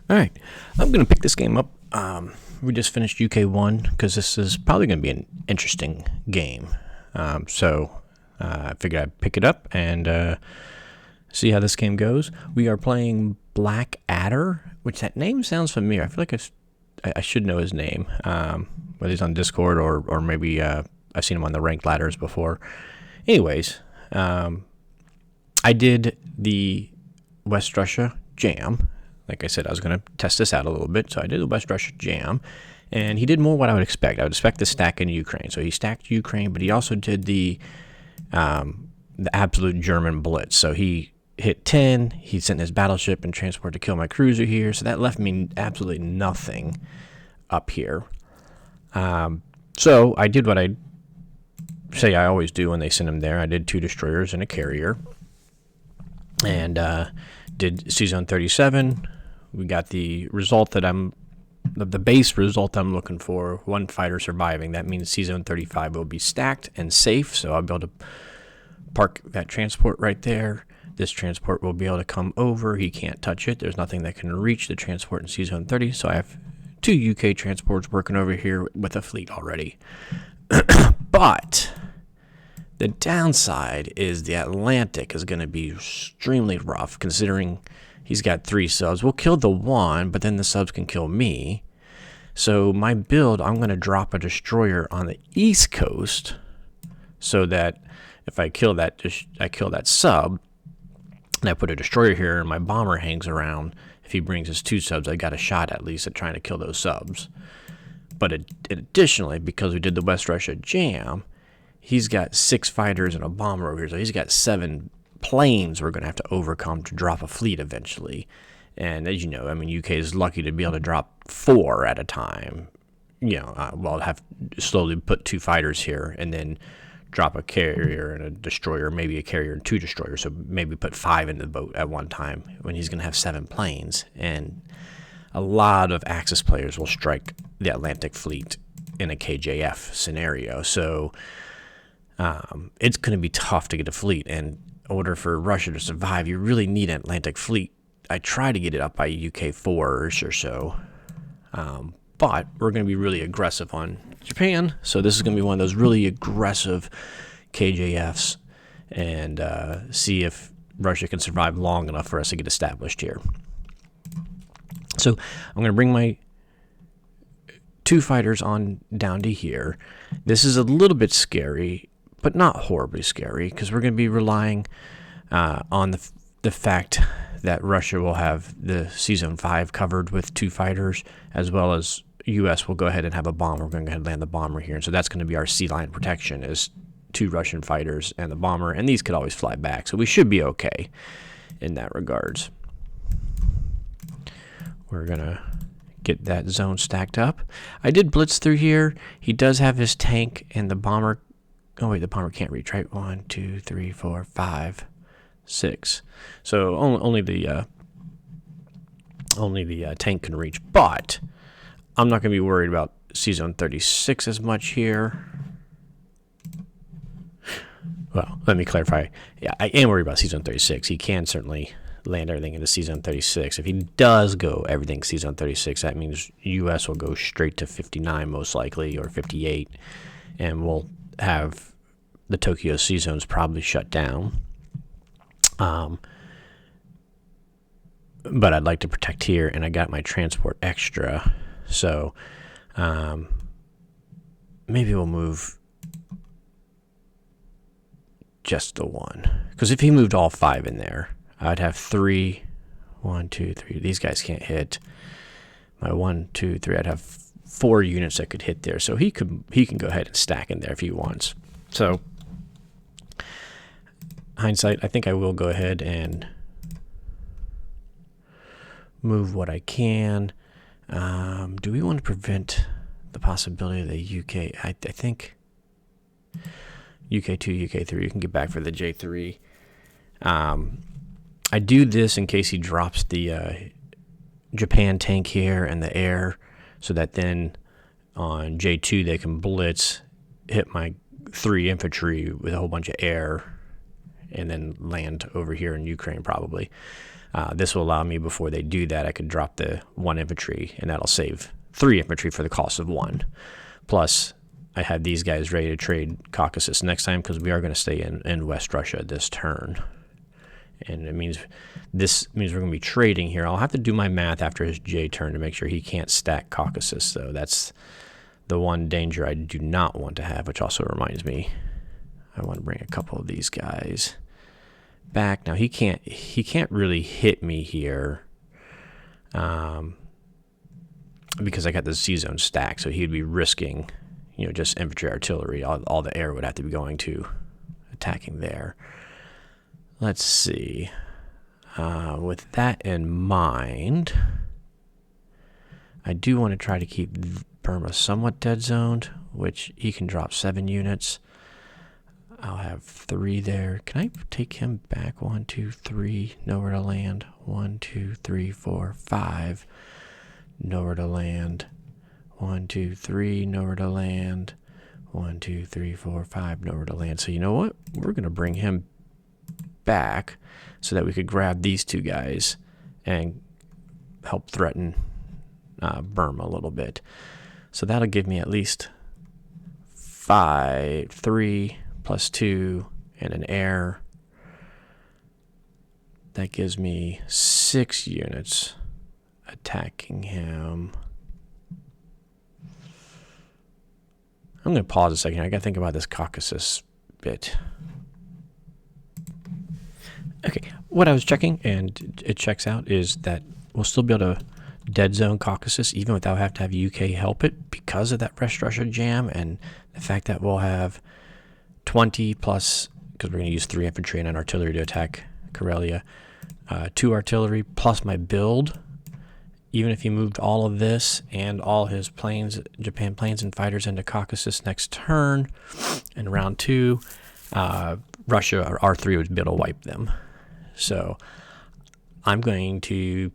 All right, I'm going to pick this game up. We just finished UK1 because this is probably going to be an interesting game. I figured I'd pick it up and see how this game goes. We are playing Black Adder, which that name sounds familiar. I feel like I should know his name, whether he's on Discord or maybe I've seen him on the ranked ladders before. Anyways, I did the West Russia Jam. Like I said, I was going to test this out a little bit, so I did the West Russia Jam, and he did more what I would expect. I would expect the stack in Ukraine. So he stacked Ukraine, but he also did the absolute German blitz. So he hit 10, he sent his battleship and transport to kill my cruiser here, so that left me absolutely nothing up here. So I did what I say I always do when they send him there. I did 2 destroyers and a carrier, and did C-Zone 37. We got the result that the base result I'm looking for, 1 fighter surviving. That means C-Zone 35 will be stacked and safe, so I'll be able to park that transport right there. This transport will be able to come over. He can't touch it. There's nothing that can reach the transport in C-Zone 30, so I have 2 UK transports working over here with a fleet already. But the downside is the Atlantic is going to be extremely rough, considering he's got 3 subs. We'll kill the 1, but then the subs can kill me. So my build, I'm going to drop a destroyer on the East Coast, so that if I kill that sub, and I put a destroyer here, and my bomber hangs around. If he brings his 2 subs, I got a shot at least at trying to kill those subs. But additionally, because we did the West Russia Jam, he's got 6 fighters and a bomber over here, so he's got 7 planes we're going to have to overcome to drop a fleet eventually. And as you know, I mean, UK is lucky to be able to drop 4 at a time. I'll have to slowly put 2 fighters here and then drop a carrier and a destroyer, maybe a carrier and 2 destroyers, so maybe put 5 in the boat at one time when he's going to have 7 planes. And a lot of Axis players will strike the Atlantic fleet in a KJF scenario, so it's going to be tough to get a fleet. And in order for Russia to survive, you really need an Atlantic fleet. I try to get it up by UK 4-ish or so, but we're going to be really aggressive on Japan, so this is going to be one of those really aggressive KJFs, and see if Russia can survive long enough for us to get established here. So I'm going to bring my 2 fighters on down to here. This is a little bit scary, but not horribly scary, because we're going to be relying on the fact that Russia will have the C-Zone 5 covered with 2 fighters, as well as U.S. will go ahead and have a bomber. We're going to go ahead and land the bomber here, and so that's going to be our sea line protection, is 2 Russian fighters and the bomber, and these could always fly back, so we should be okay in that regards. We're going to get that zone stacked up. I did blitz through here. He does have his tank and the bomber. Oh wait, the bomber can't reach, right? 1, 2, 3, 4, 5, 6. So only the tank can reach. But I'm not going to be worried about C-Zone 36 as much here. Well, let me clarify. Yeah, I am worried about C-Zone 36. He can certainly land everything into C-Zone 36. If he does go everything C-Zone 36, that means U.S. will go straight to 59 most likely, or 58, and we'll have the Tokyo C-Zones probably shut down. But I'd like to protect here, and I got my transport extra, so maybe we'll move just the 1, because if he moved all 5 in there, I'd have 3, 1, 2, 3. These guys can't hit. My 1, 2, 3. I'd have 4 units that could hit there, so he can go ahead and stack in there if he wants. So hindsight, I think I will go ahead and move what I can. Do we want to prevent the possibility of the UK? I think UK 2, UK 3, you can get back for the J3. I do this in case he drops the Japan tank here and the air, so that then on J2 they can blitz, hit my 3 infantry with a whole bunch of air, and then land over here in Ukraine probably. This will allow me, before they do that, I could drop the 1 infantry, and that'll save 3 infantry for the cost of 1. Plus, I have these guys ready to trade Caucasus next time, because we are going to stay in West Russia this turn. And this means we're going to be trading here. I'll have to do my math after his J turn to make sure he can't stack Caucasus. So that's the one danger I do not want to have, which also reminds me, I want to bring a couple of these guys back. Now he can't really hit me here, because I got the C-zone stack, so he'd be risking, just infantry, artillery. All the air would have to be going to attacking there. Let's see. With that in mind, I do want to try to keep Burma somewhat dead zoned, which he can drop 7 units. I'll have 3 there. Can I take him back? 1, 2, 3, nowhere to land. 1, 2, 3, 4, 5, nowhere to land. 1, 2, 3, nowhere to land. 1, 2, 3, 4, 5, nowhere to land. So you know what? We're going to bring him back so that we could grab these 2 guys and help threaten Burma a little bit. So that'll give me at least 3 plus 2 and an air. That gives me 6 units attacking him. I'm going to pause a second. I got to think about this Caucasus bit. Okay, what I was checking, and it checks out, is that we'll still be able to dead zone Caucasus even without having to have UK help it, because of that West Russia jam and the fact that we'll have 20 plus, because we're going to use 3 infantry and an artillery to attack Karelia, 2 artillery plus my build. Even if he moved all of this and all his planes, Japan planes and fighters, into Caucasus next turn, in round 2, Russia or R3 would be able to wipe them. So I'm going to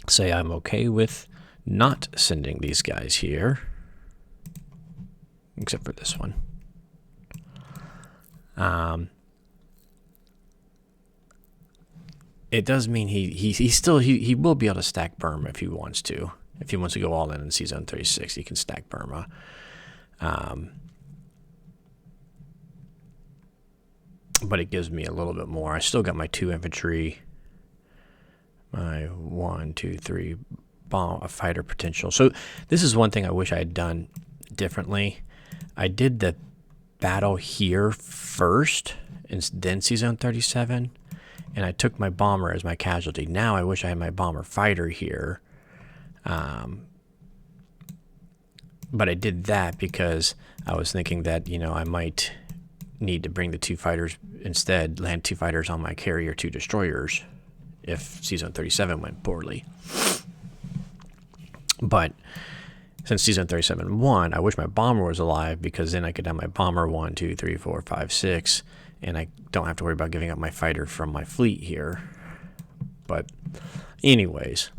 say I'm okay with not sending these guys here, except for this one. It does mean he will be able to stack Burma if he wants to. If he wants to go all in C-Zone 36, he can stack Burma. But it gives me a little bit more. I still got my 2 infantry, my 1, 2, 3 bomb, a fighter potential. So this is one thing I wish I had done differently. I did the battle here first, and then C-Zone 37, and I took my bomber as my casualty. Now I wish I had my bomber fighter here. But I did that because I was thinking that, I might need to bring the 2 fighters instead, land 2 fighters on my carrier, 2 destroyers, if C-Zone 37 went poorly. But since C-Zone 37 won, I wish my bomber was alive, because then I could have my bomber 1, 2, 3, 4, 5, 6, and I don't have to worry about giving up my fighter from my fleet here. But anyways,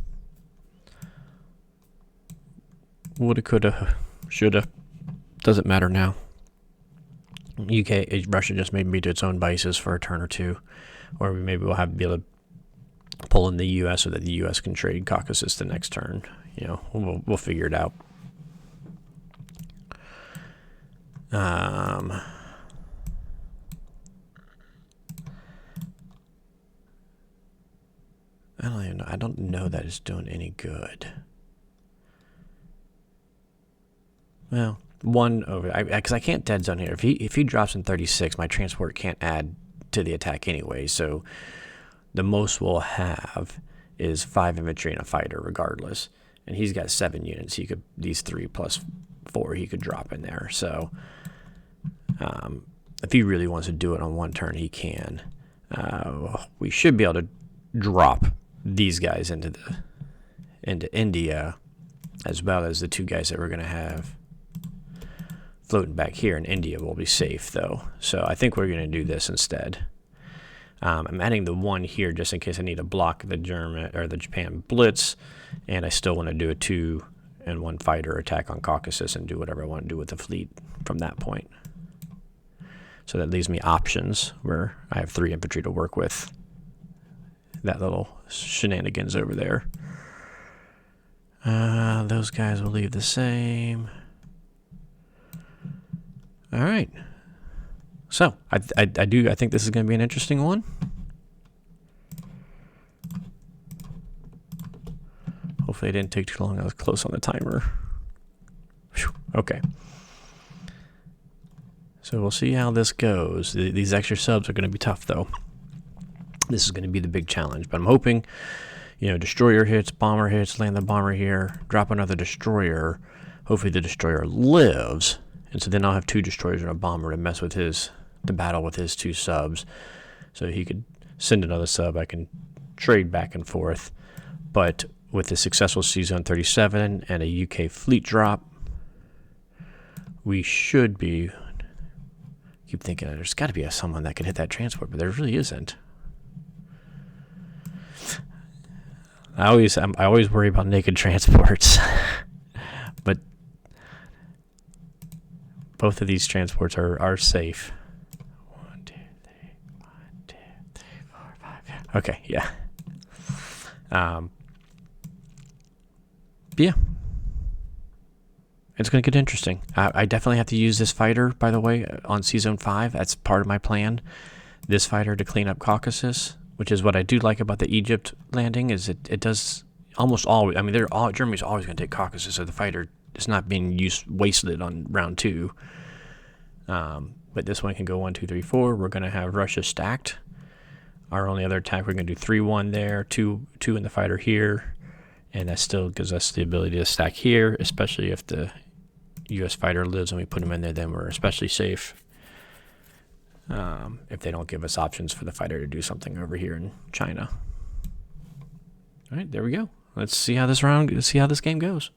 woulda, coulda, shoulda, doesn't matter now. Russia just may be to its own biases for a turn or 2, or maybe we'll be able to pull in the U.S. so that the U.S. can trade Caucasus the next turn. We'll figure it out. I don't even know. I don't know that it's doing any good. Well, 1 over, because I can't dead zone here. If he drops in 36, my transport can't add to the attack anyway. So the most we'll have is 5 infantry and a fighter, regardless. And he's got 7 units. These 3 plus 4 he could drop in there. So if he really wants to do it on 1 turn, he can. We should be able to drop these guys into India, as well as the 2 guys that we're going to have floating back here in India. Will be safe though, so I think we're going to do this instead. I'm adding the 1 here just in case I need to block the Japan blitz, and I still want to do a 2 and 1 fighter attack on Caucasus and do whatever I want to do with the fleet from that point. So that leaves me options where I have 3 infantry to work with that little shenanigans over there. Those guys will leave the same. All right. So I think this is going to be an interesting one. Hopefully it didn't take too long. I was close on the timer. Whew. Okay. So we'll see how this goes. These extra subs are going to be tough, though. This is going to be the big challenge. But I'm hoping, destroyer hits, bomber hits, land the bomber here, drop another destroyer. Hopefully the destroyer lives. And so then I'll have 2 destroyers and a bomber to mess with to battle with his 2 subs. So he could send another sub. I can trade back and forth. But with the successful Season 37 and a UK fleet drop, we should be... keep thinking there's got to be someone that can hit that transport, but there really isn't. I always worry about naked transports, but both of these transports are safe. 1, 2, 3, 1, 2, 3, 4, 5. Okay, yeah. Yeah. It's going to get interesting. I definitely have to use this fighter, by the way, on Season 5. That's part of my plan. This fighter to clean up Caucasus, which is what I do like about the Egypt landing, is it does almost always... I mean, Germany's always going to take Caucasus, so the fighter is not being wasted on round 2. But this one can go 1, 2, 3, 4. We're going to have Russia stacked. Our only other attack, we're going to do 3-1 there, 2 in the fighter here. And that still gives us the ability to stack here, especially if the U.S. fighter lives and we put him in there, then we're especially safe. If they don't give us options for the fighter to do something over here in China. All right, there we go. Let's see how this game goes.